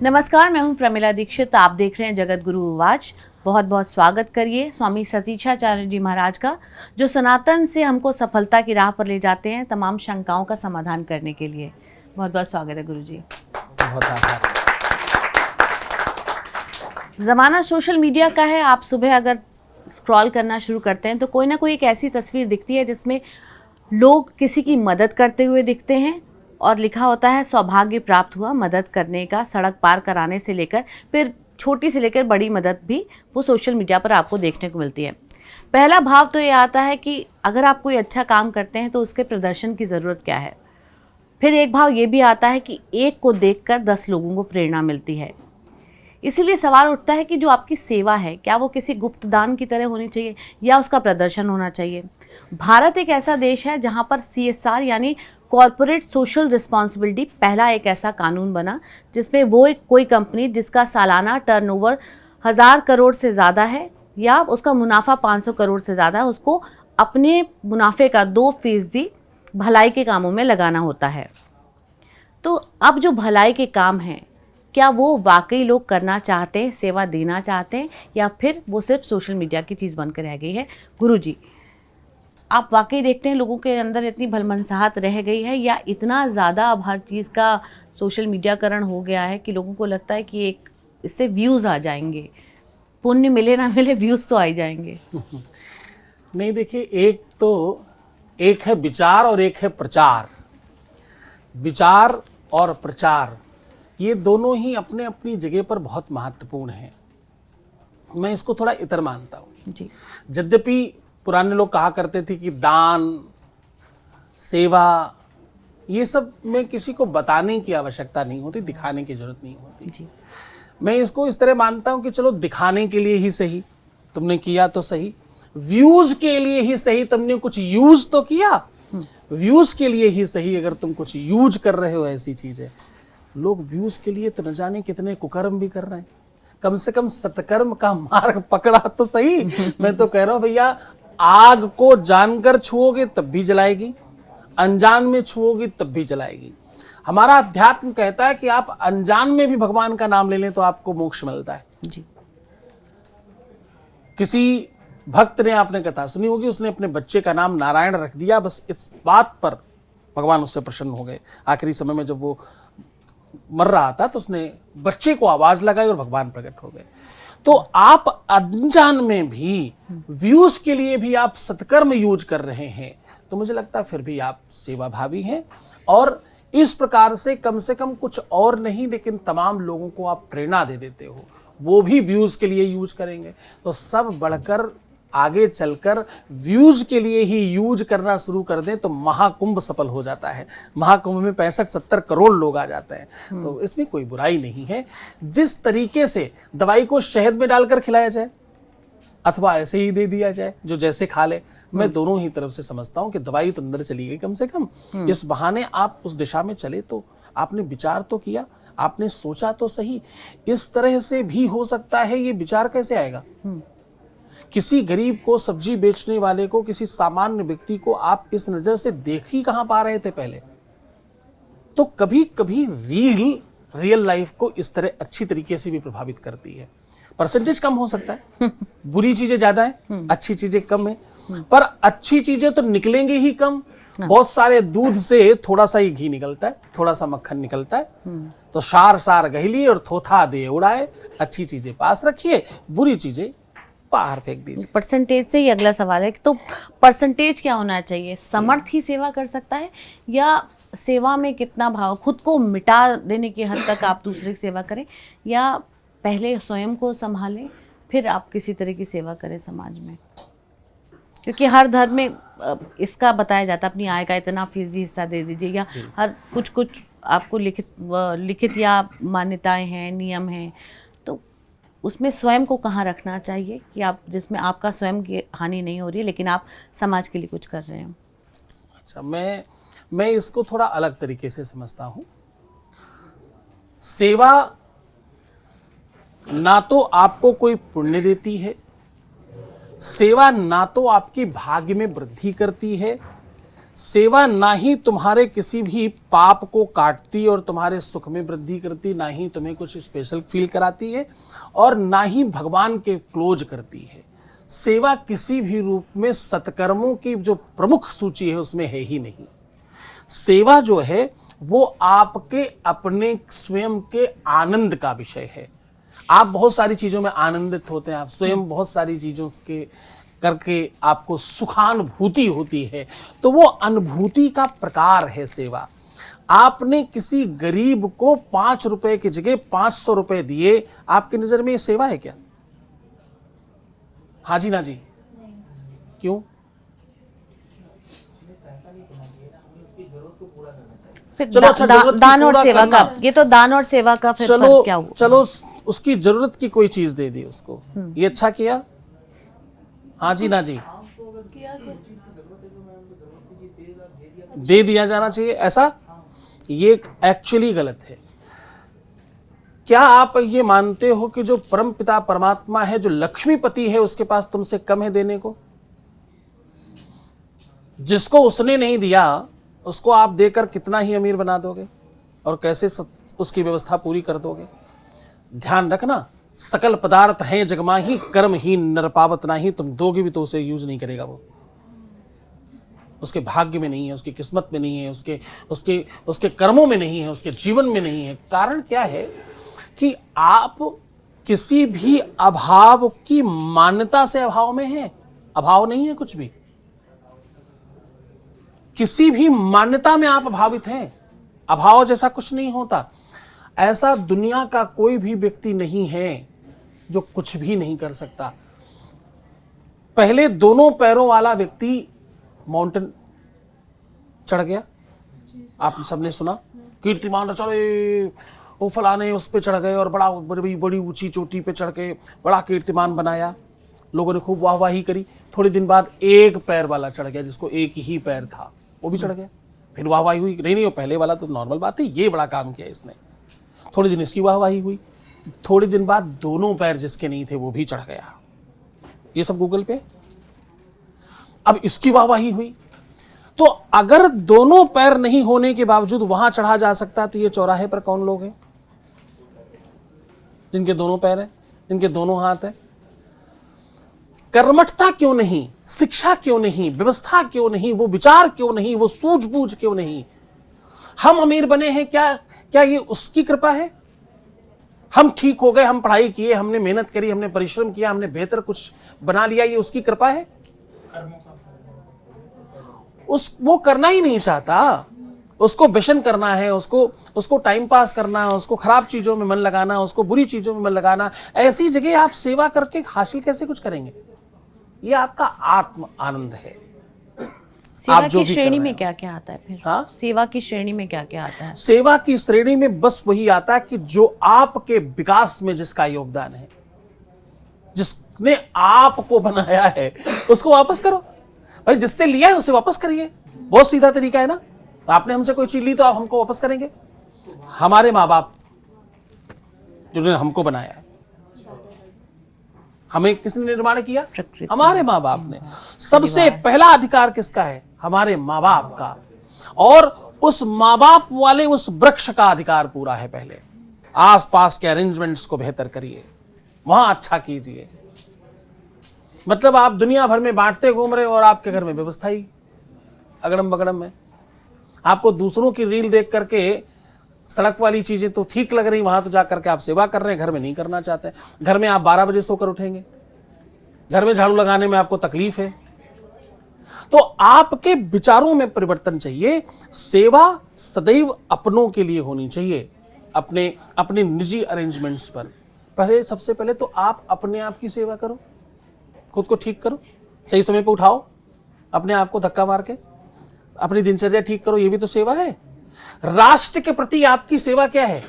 नमस्कार, मैं हूं प्रमिला दीक्षित। आप देख रहे हैं जगत गुरु आवाज। बहुत बहुत स्वागत करिए स्वामी सतीशाचार्य जी महाराज का, जो सनातन से हमको सफलता की राह पर ले जाते हैं तमाम शंकाओं का समाधान करने के लिए। बहुत बहुत स्वागत है गुरु जी। बहुत आभार। ज़माना सोशल मीडिया का है। आप सुबह अगर स्क्रॉल करना शुरू करते हैं तो कोई ना कोई एक ऐसी तस्वीर दिखती है जिसमें लोग किसी की मदद करते हुए दिखते हैं और लिखा होता है सौभाग्य प्राप्त हुआ मदद करने का, सड़क पार कराने से लेकर फिर छोटी से लेकर बड़ी मदद भी वो सोशल मीडिया पर आपको देखने को मिलती है। पहला भाव तो ये आता है कि अगर आप कोई अच्छा काम करते हैं तो उसके प्रदर्शन की ज़रूरत क्या है। फिर एक भाव ये भी आता है कि एक को देखकर 10 लोगों को प्रेरणा मिलती है। इसीलिए सवाल उठता है कि जो आपकी सेवा है, क्या वो किसी गुप्त दान की तरह होनी चाहिए या उसका प्रदर्शन होना चाहिए। भारत एक ऐसा देश है जहां पर CSR यानी कॉरपोरेट सोशल रिस्पॉन्सिबिलिटी पहला एक ऐसा कानून बना जिसमें वो एक कोई कंपनी जिसका सालाना टर्नओवर 1000 करोड़ से ज़्यादा है या उसका मुनाफा 500 करोड़ से ज़्यादा है, उसको अपने मुनाफे का 2% भलाई के कामों में लगाना होता है। तो अब जो भलाई के काम हैं, क्या वो वाकई लोग करना चाहते हैं, सेवा देना चाहते हैं, या फिर वो सिर्फ सोशल मीडिया की चीज़ बनकर रह गई है। गुरु जी, आप वाकई देखते हैं लोगों के अंदर इतनी भलमनसाहत रह गई है या इतना ज़्यादा अब हर चीज़ का सोशल मीडियाकरण हो गया है कि लोगों को लगता है कि एक इससे व्यूज़ आ जाएंगे, पुण्य मिले ना मिले व्यूज़ तो आ ही जाएंगे। नहीं, देखिए, एक है विचार और एक है प्रचार। विचार और प्रचार ये दोनों ही अपने अपनी जगह पर बहुत महत्वपूर्ण हैं। मैं इसको थोड़ा इतर मानता हूँ जी। यद्यपि पुराने लोग कहा करते थे कि दान, सेवा, ये सब में किसी को बताने की आवश्यकता नहीं होती, दिखाने की जरूरत नहीं होती जी। मैं इसको इस तरह मानता हूँ कि चलो दिखाने के लिए ही सही तुमने किया तो सही, व्यूज के लिए ही सही तुमने कुछ यूज तो किया, व्यूज के लिए ही सही अगर तुम कुछ यूज कर रहे हो ऐसी चीजें। लोग व्यूज के लिए तो न जाने कितने कुकर्म भी कर रहे हैं। कम से कम सत्कर्म का मार्ग पकड़ा तो सही। मैं तो कह रहा हूं भैया, आग को जानकर छुओगे तब भी जलाएगी, अनजान में छुओगी तब भी जलाएगी। हमारा अध्यात्म कहता है कि आप अनजान में भी भगवान का नाम ले लें तो आपको मोक्ष मिलता है। जी। किसी भक्त ने, आपने कथा सुनी होगी, उसने अपने बच्चे का नाम नारायण रख दिया, बस इस बात पर भगवान उससे प्रसन्न हो गए। आखिरी समय में जब वो मर रहा था तो उसने बच्चे को आवाज लगाई और भगवान प्रकट हो गए। तो आप अनजान में भी व्यूज के लिए भी आप सत्कर्म यूज कर रहे हैं तो मुझे लगता है फिर भी आप सेवा भावी हैं, और इस प्रकार से कम कुछ और नहीं लेकिन तमाम लोगों को आप प्रेरणा दे देते हो। वो भी व्यूज के लिए यूज करेंगे तो सब बढ़कर आगे चलकर व्यूज के लिए ही यूज करना शुरू कर दें तो महाकुंभ सफल हो जाता है। महाकुंभ में 65-70 करोड़ लोग आ जाते हैं। तो इसमें कोई बुराई नहीं है। जिस तरीके से दवाई को शहद में डालकर खिलाया जाए अथवा ऐसे ही दे दिया जाए, जो जैसे खा ले, मैं दोनों ही तरफ से समझता हूं कि दवाई तो अंदर चली गई कम से कम। इस बहाने आप उस दिशा में चले तो आपने विचार तो किया, आपने सोचा तो सही। इस तरह से भी हो सकता है। ये विचार कैसे आएगा? किसी गरीब को, सब्जी बेचने वाले को, किसी सामान्य व्यक्ति को आप इस नजर से देख ही कहां पा रहे थे पहले। तो कभी कभी रियल लाइफ को इस तरह अच्छी तरीके से भी प्रभावित करती है। परसेंटेज कम हो सकता है, बुरी चीजें ज्यादा है, अच्छी चीजें कम है, पर अच्छी चीजें तो निकलेंगे ही कम। बहुत सारे दूध से थोड़ा सा ही घी निकलता है, थोड़ा सा मक्खन निकलता है। तो सार गहली और थोथा दे उड़ाए। अच्छी चीजें पास रखिए, बुरी चीजें बाहर फेंक दीजिए। परसेंटेज से ही अगला सवाल है, तो परसेंटेज क्या होना चाहिए? समर्थ ही सेवा कर सकता है या सेवा में कितना भाव, खुद को मिटा देने की हद तक आप दूसरे की सेवा करें, या पहले स्वयं को संभालें फिर आप किसी तरह की सेवा करें समाज में? क्योंकि हर धर्म में इसका बताया जाता है अपनी आय का इतना फीसदी हिस्सा दे दीजिए, या हर कुछ आपको लिखित या मान्यताएं हैं, नियम हैं, तो उसमें स्वयं को कहाँ रखना चाहिए कि आप, जिसमें आपका स्वयं की हानि नहीं हो रही है लेकिन आप समाज के लिए कुछ कर रहे हैं? अच्छा, मैं इसको थोड़ा अलग तरीके से समझता हूं। सेवा ना तो आपको कोई पुण्य देती है, सेवा ना तो आपके भाग्य में वृद्धि करती है, सेवा ना ही तुम्हारे किसी भी पाप को काटती और तुम्हारे सुख में वृद्धि करती, ना ही तुम्हें कुछ स्पेशल फील कराती है, और ना ही भगवान के क्लोज करती है। सेवा किसी भी रूप में सत्कर्मों की जो प्रमुख सूची है उसमें है ही नहीं। सेवा जो है वो आपके अपने स्वयं के आनंद का विषय है। आप बहुत सारी चीजों में आनंदित होते हैं, आप स्वयं बहुत सारी चीजों के करके आपको सुखानुभूति होती है, तो वो अनुभूति का प्रकार है सेवा। आपने किसी गरीब को 5 रुपए की जगह 500 रुपए दिए, आपकी नजर में ये सेवा है क्या? हाँ जी ना जी? क्यों? फिर चलो अच्छा, जरूरत की दान और पूरा सेवा करना। का, ये तो दान और सेवा का फिर चलो फर्क क्या हुआ? चलो उसकी जरूरत की कोई चीज दे दी उसको, ये अच्छा किया? हाँ जी ना जी? दे दिया जाना चाहिए ऐसा, ये एक्चुअली गलत है। क्या आप ये मानते हो कि जो परम पिता परमात्मा है, जो लक्ष्मीपति है, उसके पास तुमसे कम है देने को? जिसको उसने नहीं दिया उसको आप देकर कितना ही अमीर बना दोगे और कैसे उसकी व्यवस्था पूरी कर दोगे? ध्यान रखना, सकल पदार्थ हैं जगमाही, कर्म ही नर पावत नाही। तुम दोगे भी तो उसे यूज नहीं करेगा, वो उसके भाग्य में नहीं है, उसकी किस्मत में नहीं है, उसके कर्मों में नहीं है, उसके जीवन में नहीं है। कारण क्या है कि आप किसी भी अभाव की मान्यता से अभाव में हैं। अभाव नहीं है कुछ भी, किसी भी मान्यता में आप अभावित हैं। अभाव जैसा कुछ नहीं होता। ऐसा दुनिया का कोई भी व्यक्ति नहीं है जो कुछ भी नहीं कर सकता। पहले दोनों पैरों वाला व्यक्ति माउंटेन चढ़ गया, आप सबने सुना, कीर्तिमान चढ़े, वो फलाने उस पे चढ़ गए और बड़ी ऊंची चोटी पे चढ़ के बड़ा कीर्तिमान बनाया, लोगों ने खूब वाहवाही करी। थोड़े दिन बाद एक पैर वाला चढ़ गया, जिसको एक ही पैर था, वो भी चढ़ गया, फिर वाहवाही हुई। नहीं वो पहले वाला तो नॉर्मल बात है, ये बड़ा काम किया इसने। थोड़े दिन इसकी वाहवाही हुई, थोड़े दिन बाद दोनों पैर जिसके नहीं थे वो भी चढ़ गया। ये सब गूगल पे। अब इसकी वाहवाही हुई, तो अगर दोनों पैर नहीं होने के बावजूद वहां चढ़ा जा सकता, तो ये चौराहे पर कौन लोग हैं जिनके दोनों पैर हैं, जिनके दोनों हाथ हैं? कर्मठता क्यों नहीं, शिक्षा क्यों नहीं, व्यवस्था क्यों नहीं, वो विचार क्यों नहीं, वो सूझबूझ क्यों नहीं? हम अमीर बने हैं, क्या ये उसकी कृपा है? हम ठीक हो गए, हम पढ़ाई किए, हमने मेहनत करी, हमने परिश्रम किया, हमने बेहतर कुछ बना लिया, ये उसकी कृपा है? वो करना ही नहीं चाहता, उसको व्यसन करना है, उसको टाइम पास करना है, उसको खराब चीजों में मन लगाना, उसको बुरी चीजों में मन लगाना। ऐसी जगह आप सेवा करके हासिल कैसे कुछ करेंगे? ये आपका आत्म आनंद है। सेवा आप जो की भी श्रेणी कर रहे में हैं। क्या क्या आता है फिर? हाँ? सेवा की श्रेणी में क्या क्या आता है? सेवा की श्रेणी में बस वही आता है कि जो आपके विकास में जिसका योगदान है, जिसने आपको बनाया है, उसको वापस करो भाई। जिससे लिया है उसे वापस करिए, बहुत सीधा तरीका है ना। आपने हमसे कोई चीज ली तो आप हमको वापस करेंगे। हमारे माँ बाप जिन्होंने हमको बनाया है, हमें किसने निर्माण किया? प्रकृति। हमारे माँ बाप ने। सबसे पहला अधिकार किसका है? हमारे माँ बाप का। और उस माँ बाप वाले उस वृक्ष का अधिकार पूरा है। पहले आसपास के अरेंजमेंट्स को बेहतर करिए, वहां अच्छा कीजिए। मतलब आप दुनिया भर में बांटते घूम रहे हो और आपके घर में व्यवस्था ही अगड़म बगड़म है। आपको दूसरों की रील देख करके सड़क वाली चीजें तो ठीक लग रही, वहां तो जाकर के आप सेवा कर रहे हैं, घर में नहीं करना चाहते। घर में आप 12 बजे सोकर उठेंगे, घर में झाड़ू लगाने में आपको तकलीफ है। तो आपके विचारों में परिवर्तन चाहिए। सेवा सदैव अपनों के लिए होनी चाहिए, अपने निजी अरेंजमेंट्स पर। सबसे पहले तो आप अपने आप की सेवा करो, खुद को ठीक करो, सही समय पर उठाओ अपने आप को धक्का मार के, अपनी दिनचर्या ठीक करो, ये भी तो सेवा है। राष्ट्र के प्रति आपकी सेवा क्या है?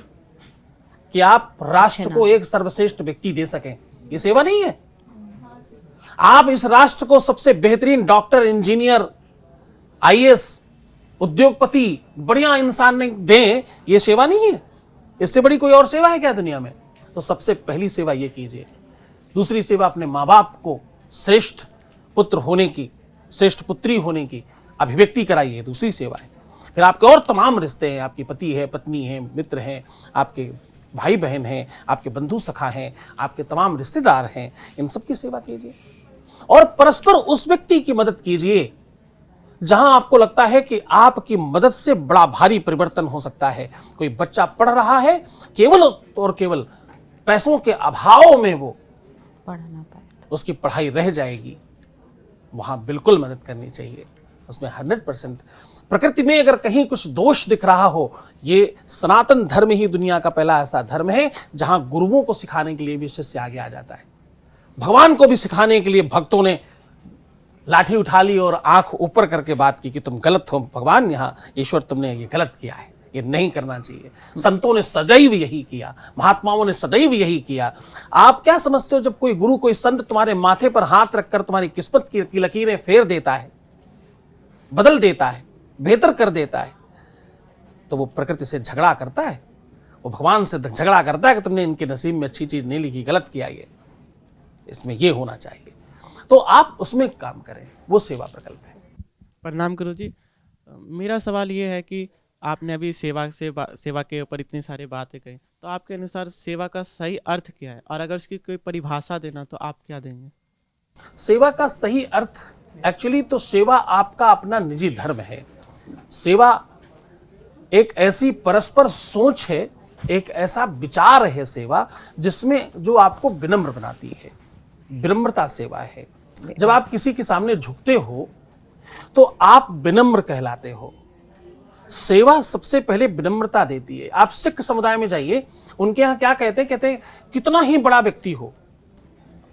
कि आप राष्ट्र को एक सर्वश्रेष्ठ व्यक्ति दे सकें, ये सेवा नहीं है? आप इस राष्ट्र को सबसे बेहतरीन डॉक्टर, इंजीनियर, आईएएस, उद्योगपति, बढ़िया इंसान ने दें, ये सेवा नहीं है? इससे बड़ी कोई और सेवा है क्या दुनिया में? तो सबसे पहली सेवा ये कीजिए। दूसरी सेवा अपने माँ बाप को श्रेष्ठ पुत्र होने की, श्रेष्ठ पुत्री होने की अभिव्यक्ति कराई है दूसरी सेवा है। फिर आपके और तमाम रिश्ते हैं, आपके पति है, पत्नी है, मित्र हैं, आपके भाई बहन हैं, आपके बंधु सखा हैं, आपके तमाम रिश्तेदार हैं, इन सब की सेवा कीजिए और परस्पर उस व्यक्ति की मदद कीजिए जहां आपको लगता है कि आपकी मदद से बड़ा भारी परिवर्तन हो सकता है। कोई बच्चा पढ़ रहा है, केवल और केवल पैसों के अभाव में वो पढ़ ना पाए, उसकी पढ़ाई रह जाएगी, वहां बिल्कुल मदद करनी चाहिए। उसमें 100% प्रकृति में अगर कहीं कुछ दोष दिख रहा हो, ये सनातन धर्म ही दुनिया का पहला ऐसा धर्म है जहां गुरुओं को सिखाने के लिए भी शिष्य आगे आ जाता है। भगवान को भी सिखाने के लिए भक्तों ने लाठी उठा ली और आंख ऊपर करके बात की कि तुम गलत हो भगवान, यहाँ ईश्वर तुमने ये गलत किया है, ये नहीं करना चाहिए। संतों ने सदैव यही किया, महात्माओं ने सदैव यही किया। आप क्या समझते हो, जब कोई गुरु, कोई संत तुम्हारे माथे पर हाथ रखकर तुम्हारी किस्मत की लकीरें फेर देता है, बदल देता है, बेहतर कर देता है, तो वो प्रकृति से झगड़ा करता है, वो भगवान से झगड़ा करता है कि तुमने इनके नसीब में अच्छी चीज नहीं लिखी, गलत किया, ये इसमें ये होना चाहिए। तो आप उसमें काम करें, वो सेवा प्रकल्प है। प्रणाम गुरु जी। मेरा सवाल ये है कि आपने अभी सेवा के ऊपर इतनी सारी बातें कही, तो आपके अनुसार सेवा का सही अर्थ क्या है, और अगर उसकी कोई परिभाषा देना तो आप क्या देंगे? सेवा का सही अर्थ, एक्चुअली तो सेवा आपका अपना निजी धर्म है। सेवा एक ऐसी परस्पर सोच है, एक ऐसा विचार है सेवा जिसमें जो आपको विनम्र बनाती है, विनम्रता सेवा है। जब आप किसी के सामने झुकते हो तो आप विनम्र कहलाते हो। सेवा सबसे पहले विनम्रता देती है। आप सिख समुदाय में जाइए, उनके यहाँ क्या कहते हैं कितना ही बड़ा व्यक्ति हो,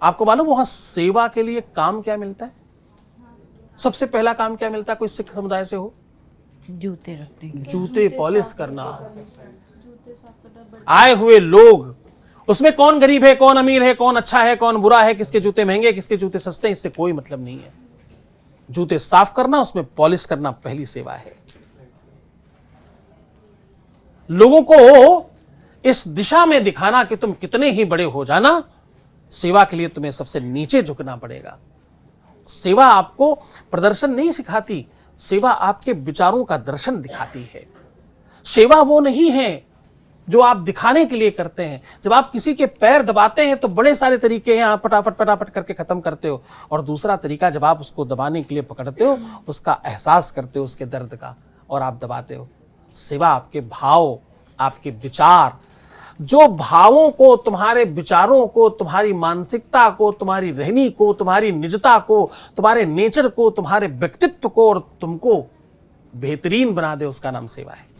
आपको मालूम वहां सेवा के लिए काम क्या मिलता है? सबसे पहला काम क्या मिलता है? कोई सिख समुदाय से हो, जूते रखने के, जूते पॉलिश करना। आए हुए लोग, उसमें कौन गरीब है, कौन अमीर है, कौन अच्छा है, कौन बुरा है, किसके जूते महंगे, किसके जूते सस्ते, इससे कोई मतलब नहीं है। जूते साफ करना, उसमें पॉलिश करना पहली सेवा है। लोगों को इस दिशा में दिखाना कि तुम कितने ही बड़े हो जाना, सेवा के लिए तुम्हें सबसे नीचे झुकना पड़ेगा। सेवा आपको प्रदर्शन नहीं सिखाती, सेवा आपके विचारों का दर्शन दिखाती है। सेवा वो नहीं है जो आप दिखाने के लिए करते हैं। जब आप किसी के पैर दबाते हैं तो बड़े सारे तरीके हैं, आप फटाफट करके खत्म करते हो, और दूसरा तरीका जब आप उसको दबाने के लिए पकड़ते हो, उसका एहसास करते हो उसके दर्द का, और आप दबाते हो। सेवा आपके भाव, आपके विचार, जो भावों को, तुम्हारे विचारों को, तुम्हारी मानसिकता को, तुम्हारी रहनी को, तुम्हारी निजता को, तुम्हारे नेचर को, तुम्हारे व्यक्तित्व को और तुमको बेहतरीन बना दे, उसका नाम सेवा है।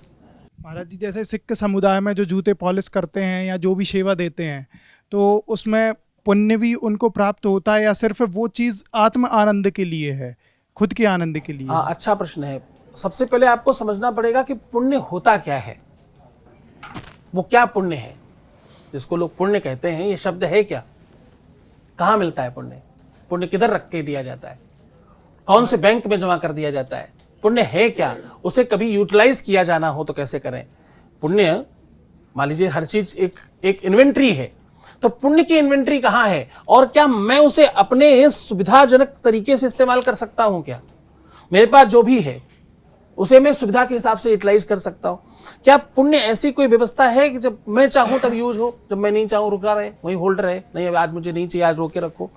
महाराज जी, जैसे सिख समुदाय में जो जूते पॉलिश करते हैं या जो भी सेवा देते हैं, तो उसमें पुण्य भी उनको प्राप्त होता है या सिर्फ वो चीज़ आत्म आनंद के लिए है, खुद के आनंद के लिए? हाँ, अच्छा प्रश्न है। सबसे पहले आपको समझना पड़ेगा कि पुण्य होता क्या है, वो क्या पुण्य है जिसको लोग पुण्य कहते हैं, ये शब्द है क्या? कहाँ मिलता है पुण्य? पुण्य किधर रख के दिया जाता है? कौन से बैंक में जमा कर दिया जाता है? पुण्य है क्या? उसे कभी यूटिलाइज किया जाना हो तो कैसे करें? पुण्य, मान लीजिए हर चीज एक इन्वेंट्री है, तो पुण्य की इन्वेंट्री कहाँ है? और क्या मैं उसे अपने सुविधाजनक तरीके से इस्तेमाल कर सकता हूं? क्या मेरे पास जो भी है उसे मैं सुविधा के हिसाब से यूटिलाइज कर सकता हूं? क्या पुण्य ऐसी कोई व्यवस्था है कि जब मैं चाहूं तब यूज हो, जब मैं नहीं चाहूं रुका रहे, वहीं होल्ड रहे? नहीं, आज मुझे नहीं चाहिए, आज रोके रखो।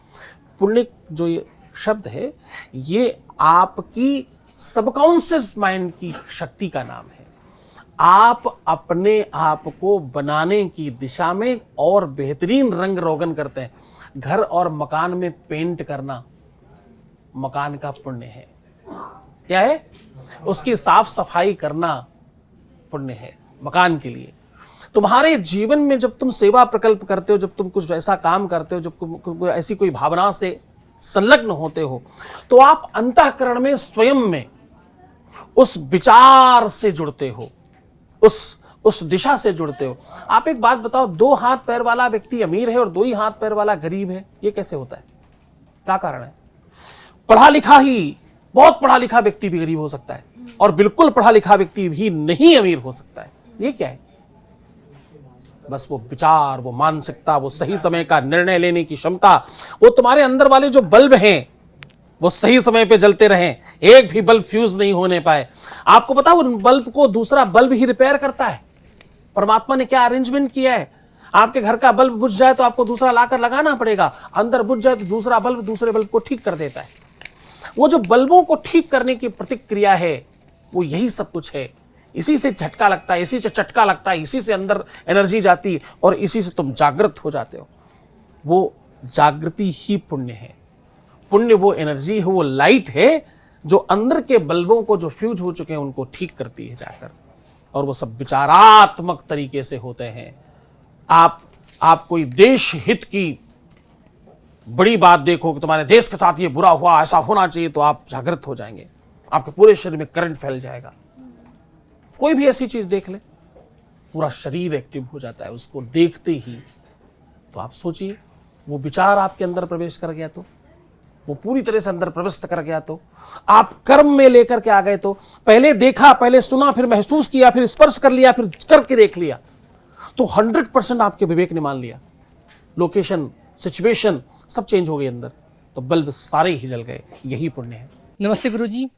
पुण्य जो ये शब्द है, ये आपकी सबकॉन्शियस माइंड की शक्ति का नाम है। आप अपने आप को बनाने की दिशा में और बेहतरीन रंग रोगन करते हैं। घर और मकान में पेंट करना मकान का पुण्य है। क्या है? उसकी साफ सफाई करना पुण्य है मकान के लिए। तुम्हारे जीवन में जब तुम सेवा प्रकल्प करते हो, जब तुम कुछ ऐसा काम करते हो, जब ऐसी कोई भावना से संलग्न होते हो, तो आप अंतःकरण में स्वयं में उस विचार से जुड़ते हो, उस दिशा से जुड़ते हो। आप एक बात बताओ, 2 हाथ पैर वाला व्यक्ति अमीर है और 2 ही हाथ पैर वाला गरीब है, ये कैसे होता है? क्या कारण है? पढ़ा लिखा ही, बहुत पढ़ा लिखा व्यक्ति भी गरीब हो सकता है, और बिल्कुल पढ़ा लिखा व्यक्ति भी नहीं अमीर हो सकता है। ये क्या है? बस वो विचार, वो मानसिकता, वो सही समय का निर्णय लेने की क्षमता, वो तुम्हारे अंदर वाले जो बल्ब हैं, वो सही समय पे जलते रहें, एक भी बल्ब फ्यूज नहीं होने पाए। आपको पता वो बल्ब को दूसरा बल्ब ही रिपेयर करता है। परमात्मा ने क्या अरेंजमेंट किया है, आपके घर का बल्ब बुझ जाए तो आपको दूसरा लाकर लगाना पड़ेगा, अंदर बुझ जाए तो दूसरा बल्ब दूसरे बल्ब को ठीक कर देता है। वो जो बल्बों को ठीक करने की प्रतिक्रिया है वो यही सब कुछ है। इसी से झटका लगता है, इसी से चटका लगता है, इसी से अंदर एनर्जी जाती है और इसी से तुम जागृत हो जाते हो। वो जागृति ही पुण्य है। पुण्य वो एनर्जी है, वो लाइट है जो अंदर के बल्बों को जो फ्यूज हो चुके हैं उनको ठीक करती है जाकर, और वो सब विचारात्मक तरीके से होते हैं। आप कोई देश हित की बड़ी बात देखो कि तुम्हारे देश के साथ ये बुरा हुआ, ऐसा होना चाहिए, तो आप जागृत हो जाएंगे, आपके पूरे शरीर में करंट फैल जाएगा। कोई भी ऐसी चीज देख ले, पूरा शरीर एक्टिव हो जाता है उसको देखते ही। तो आप सोचिए, वो विचार आपके अंदर प्रवेश कर गया तो, वो पूरी तरह से अंदर प्रविष्ट कर गया तो, आप कर्म में लेकर के आ गए तो, पहले देखा, पहले सुना, फिर महसूस किया, फिर स्पर्श कर लिया, फिर करके देख लिया, तो 100% आपके विवेक ने मान लिया। लोकेशन, सिचुएशन सब चेंज हो गई अंदर, तो बल्ब सारे ही जल गए। यही पुण्य है। नमस्ते गुरुजी,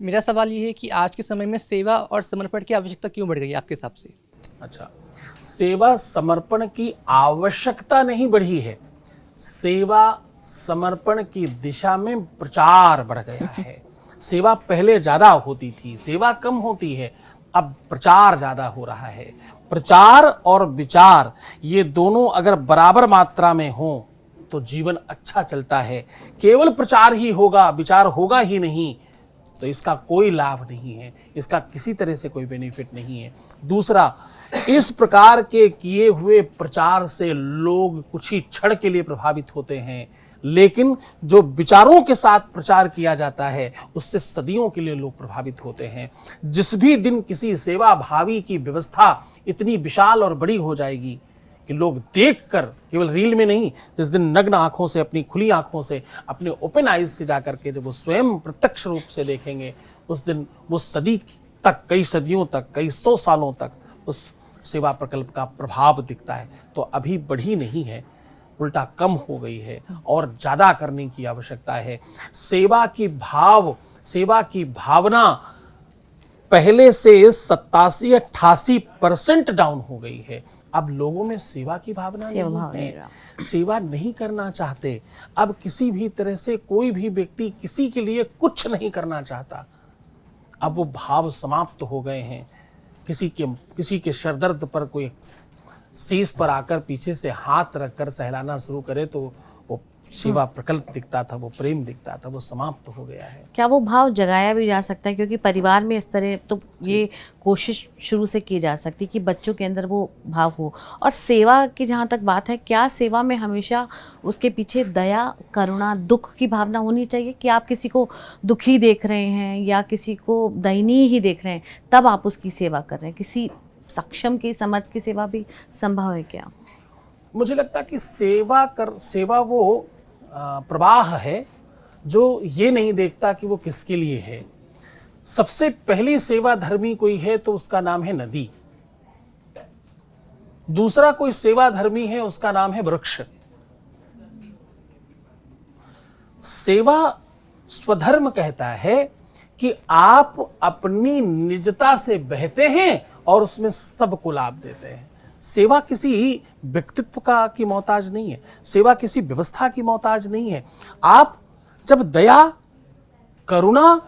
मेरा सवाल ये है कि आज के समय में सेवा और समर्पण की आवश्यकता क्यों बढ़ गई है आपके हिसाब से? अच्छा, सेवा समर्पण की आवश्यकता नहीं बढ़ी है, सेवा समर्पण की दिशा में प्रचार बढ़ गया है। सेवा पहले ज्यादा होती थी, सेवा कम होती है, अब प्रचार ज्यादा हो रहा है। प्रचार और विचार ये दोनों अगर बराबर मात्रा में हो तो जीवन अच्छा चलता है। केवल प्रचार ही होगा, विचार होगा ही नहीं, तो इसका कोई लाभ नहीं है, इसका किसी तरह से कोई बेनिफिट नहीं है। दूसरा, इस प्रकार के किए हुए प्रचार से लोग कुछ ही क्षण के लिए प्रभावित होते हैं, लेकिन जो विचारों के साथ प्रचार किया जाता है उससे सदियों के लिए लोग प्रभावित होते हैं। जिस भी दिन किसी सेवा भावी की व्यवस्था इतनी विशाल और बड़ी हो जाएगी कि लोग देखकर, केवल रील में नहीं, जिस दिन नग्न आंखों से, अपनी खुली आंखों से, अपने ओपन आइज से जाकर के जब वो स्वयं प्रत्यक्ष रूप से देखेंगे, उस दिन वो सदी तक, कई सदियों तक, कई 100 सालों तक उस सेवा प्रकल्प का प्रभाव दिखता है। तो अभी बढ़ी नहीं है, उल्टा कम हो गई है और ज्यादा करने की आवश्यकता है। सेवा की भावना पहले से 87-88% डाउन हो गई है। अब लोगों में सेवा की भावना नहीं है, सेवा नहीं करना चाहते। अब किसी भी तरह से कोई भी व्यक्ति किसी के लिए कुछ नहीं करना चाहता। अब वो भाव समाप्त हो गए हैं। किसी के सरदर्द पर कोई शीश पर आकर पीछे से हाथ रखकर सहलाना शुरू करे तो वो सेवा प्रकल्प दिखता था, वो प्रेम दिखता था, वो समाप्त हो गया है। क्या वो भाव जगाया भी जा सकता है? क्योंकि परिवार में इस तरह तो ये कोशिश शुरू से की जा सकती कि बच्चों के अंदर वो भाव हो। और सेवा की जहाँ तक बात है, क्या सेवा में हमेशा उसके पीछे दया, करुणा, दुख की भावना होनी चाहिए कि आप किसी को दुखी देख रहे हैं या किसी को दयनीय ही देख रहे हैं तब आप उसकी सेवा कर रहे हैं? किसी सक्षम की, समर्थ की सेवा भी संभव है क्या? मुझे लगता है कि सेवा वो प्रवाह है जो ये नहीं देखता कि वो किसके लिए है। सबसे पहली सेवा धर्मी कोई है तो उसका नाम है नदी। दूसरा कोई सेवा धर्मी है, उसका नाम है वृक्ष। सेवा स्वधर्म कहता है कि आप अपनी निजता से बहते हैं और उसमें सबको लाभ देते हैं। सेवा किसी व्यक्तित्व की मोहताज नहीं है, सेवा किसी व्यवस्था की मोहताज नहीं है। आप जब दया, करुणा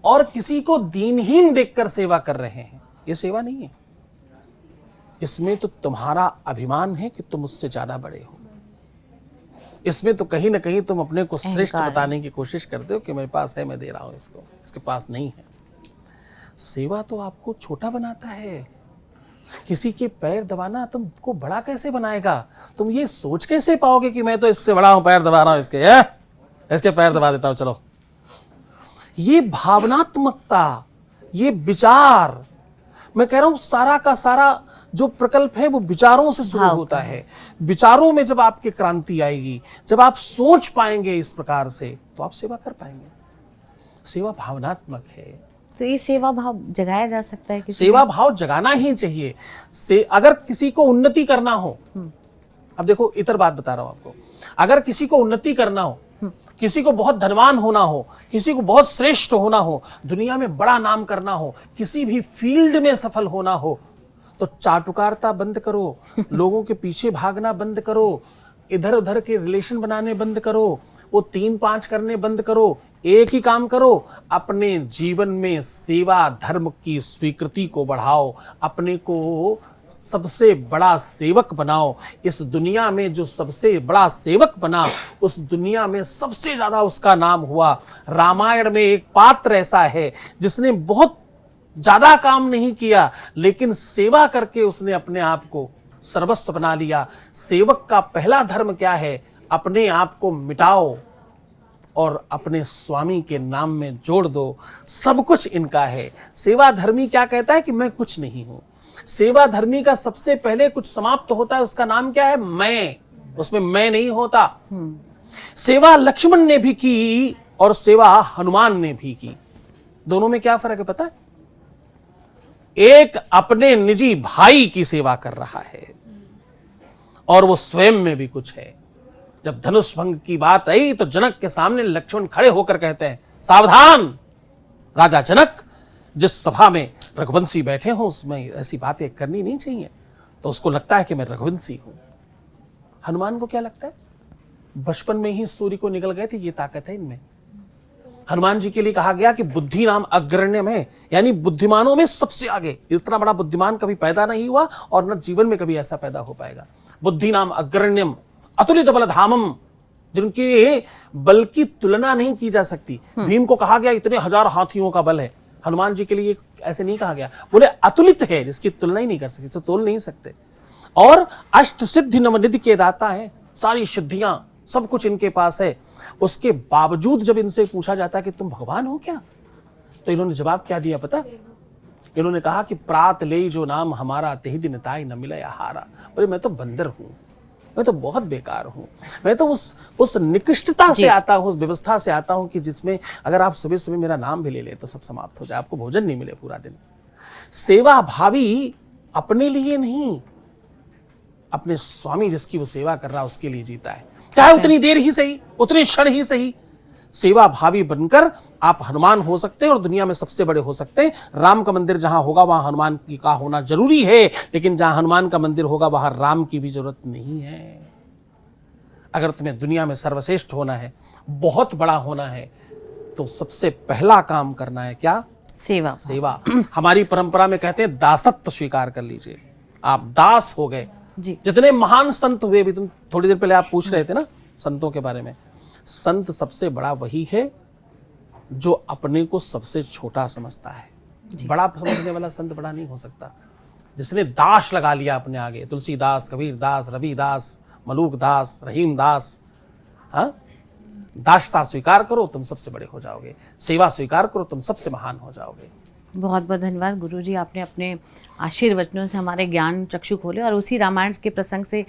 और किसी को दीनहीन देखकर सेवा कर रहे हैं, ये सेवा नहीं है। इसमें तो तुम्हारा अभिमान है कि तुम उससे ज्यादा बड़े हो। इसमें तो कहीं ना कहीं तुम अपने को श्रेष्ठ बताने की कोशिश करते हो कि मेरे पास है, मैं दे रहा हूं इसको, इसके पास नहीं है। सेवा तो आपको छोटा बनाता है। किसी के पैर दबाना तुमको बड़ा कैसे बनाएगा? तुम ये सोच कैसे पाओगे कि मैं तो इससे बड़ा हूं, पैर दबा रहा हूं इसके पैर दबा देता हूं, चलो। ये भावनात्मकता, ये विचार, मैं कह रहा हूं सारा का सारा जो प्रकल्प है वो विचारों से शुरू होता है। विचारों में जब आपकी क्रांति आएगी, जब आप सोच पाएंगे इस प्रकार से, तो आप सेवा कर पाएंगे। सेवा भावनात्मक है। तो ये सेवा भाव जगाया जा सकता है? सेवा भाव जगाना ही चाहिए। अगर किसी को उन्नति करना हो, अब देखो इतर बात बता रहा हूं आपको, अगर किसी को उन्नति करना हो किसी को बहुत धनवान होना हो, किसी को बहुत श्रेष्ठ होना हो, दुनिया में बड़ा नाम करना हो, किसी भी फील्ड में सफल होना हो, तो चाटुकारिता बंद करो, लोगों के पीछे भागना बंद करो, इधर उधर के रिलेशन बनाने बंद करो, वो 3-5 करने बंद करो, एक ही काम करो, अपने जीवन में सेवा धर्म की स्वीकृति को बढ़ाओ, अपने को सबसे बड़ा सेवक बनाओ। इस दुनिया में जो सबसे बड़ा सेवक बना, उस दुनिया में सबसे ज्यादा उसका नाम हुआ। रामायण में एक पात्र ऐसा है जिसने बहुत ज्यादा काम नहीं किया, लेकिन सेवा करके उसने अपने आप को सर्वस्व बना लिया। सेवक का पहला धर्म क्या है? अपने आप को मिटाओ और अपने स्वामी के नाम में जोड़ दो। सब कुछ इनका है। सेवा धर्मी क्या कहता है कि मैं कुछ नहीं हूं। सेवा धर्मी का सबसे पहले कुछ समाप्त होता है, उसका नाम क्या है? मैं। उसमें मैं नहीं होता। सेवा लक्ष्मण ने भी की और सेवा हनुमान ने भी की। दोनों में क्या फर्क है पता है? एक अपने निजी भाई की सेवा कर रहा है और वो स्वयं में भी कुछ है। जब धनुष भंग की बात आई तो जनक के सामने लक्ष्मण खड़े होकर कहते हैं, सावधान राजा जनक, जिस सभा में रघुवंशी बैठे हों उसमें ऐसी बातें करनी नहीं चाहिए। तो उसको लगता है कि मैं रघुवंशी हूं। हनुमान को क्या लगता है? बचपन में ही सूर्य को निकल गए थे, ये ताकत है इनमें। हनुमान जी के लिए कहा गया कि बुद्धि नाम अग्रण्यम है, यानी बुद्धिमानों में सबसे आगे। इस तरह बड़ा बुद्धिमान कभी पैदा नहीं हुआ और न जीवन में कभी ऐसा पैदा हो पाएगा। बुद्धि नाम अग्रण्यम अतुलित बलधामम, जिनके बल की तुलना नहीं की जा सकती। भीम को कहा गया इतने 1000 हाथियों का बल है, हनुमान जी के लिए ऐसे नहीं कहा गया, बोले अतुलित है, जिसकी तुलना ही नहीं कर सकती, तो तोल नहीं सकते। और अष्ट सिद्धि नवनिधि के दाता है, सारी सिद्धियां सब कुछ इनके पास है। उसके बावजूद जब इनसे पूछा जाता है कि तुम भगवान हो क्या, तो इन्होंने जवाब क्या दिया पता? इन्होंने कहा कि प्रात ले जो नाम हमारा, तेहि दिन ताई न मिले हारा। बोले मैं तो बंदर हूं, मैं तो बहुत बेकार हूं, मैं तो उस निकृष्टता से आता हूं, उस व्यवस्था से आता हूं कि जिसमें अगर आप सुबह सुबह मेरा नाम भी ले ले तो सब समाप्त हो जाए, आपको भोजन नहीं मिले पूरा दिन। सेवा भावी अपने लिए नहीं, अपने स्वामी जिसकी वो सेवा कर रहा है उसके लिए जीता है, चाहे उतनी देर ही सही, उतने क्षण ही सही। सेवा भावी बनकर आप हनुमान हो सकते हैं और दुनिया में सबसे बड़े हो सकते हैं। राम का मंदिर जहां होगा वहां हनुमान की का होना जरूरी है, लेकिन जहां हनुमान का मंदिर होगा वहां राम की भी जरूरत नहीं है। अगर तुम्हें दुनिया में सर्वश्रेष्ठ होना है, बहुत बड़ा होना है, तो सबसे पहला काम करना है क्या? सेवा। सेवा। हमारी परंपरा में कहते हैं दासत्व स्वीकार कर लीजिए, आप दास हो गए। जितने महान संत हुए भी, तुम थोड़ी देर पहले आप पूछ रहे थे ना संतों के बारे में, संत सबसे बड़ा वही है जो अपने को सबसे छोटा समझता है। बड़ा समझने वाला संत बड़ा नहीं हो सकता। जिसने दास लगा लिया अपने आगे, तुलसीदास, कबीर दास, रविदास, मलूक दास, रहीम दास, हाँ, दासता स्वीकार करो तुम सबसे बड़े हो जाओगे, सेवा स्वीकार करो तुम सबसे महान हो जाओगे। बहुत बहुत धन्यवाद गुरुजी, आपने अपने आशीर्वचनों से हमारे ज्ञान चक्षु खोले और उसी रामायण के प्रसंग से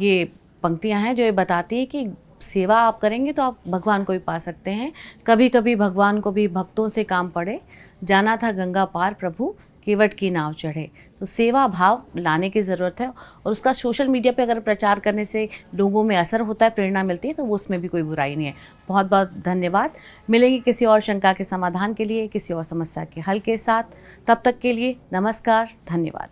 ये पंक्तियां हैं जो ये बताती है कि सेवा आप करेंगे तो आप भगवान को भी पा सकते हैं। कभी कभी भगवान को भी भक्तों से काम पड़े, जाना था गंगा पार प्रभु केवट की नाव चढ़े। तो सेवा भाव लाने की ज़रूरत है और उसका सोशल मीडिया पे अगर प्रचार करने से लोगों में असर होता है, प्रेरणा मिलती है, तो वो उसमें भी कोई बुराई नहीं है। बहुत बहुत धन्यवाद। मिलेंगे किसी और शंका के समाधान के लिए, किसी और समस्या के हल के साथ। तब तक के लिए नमस्कार, धन्यवाद।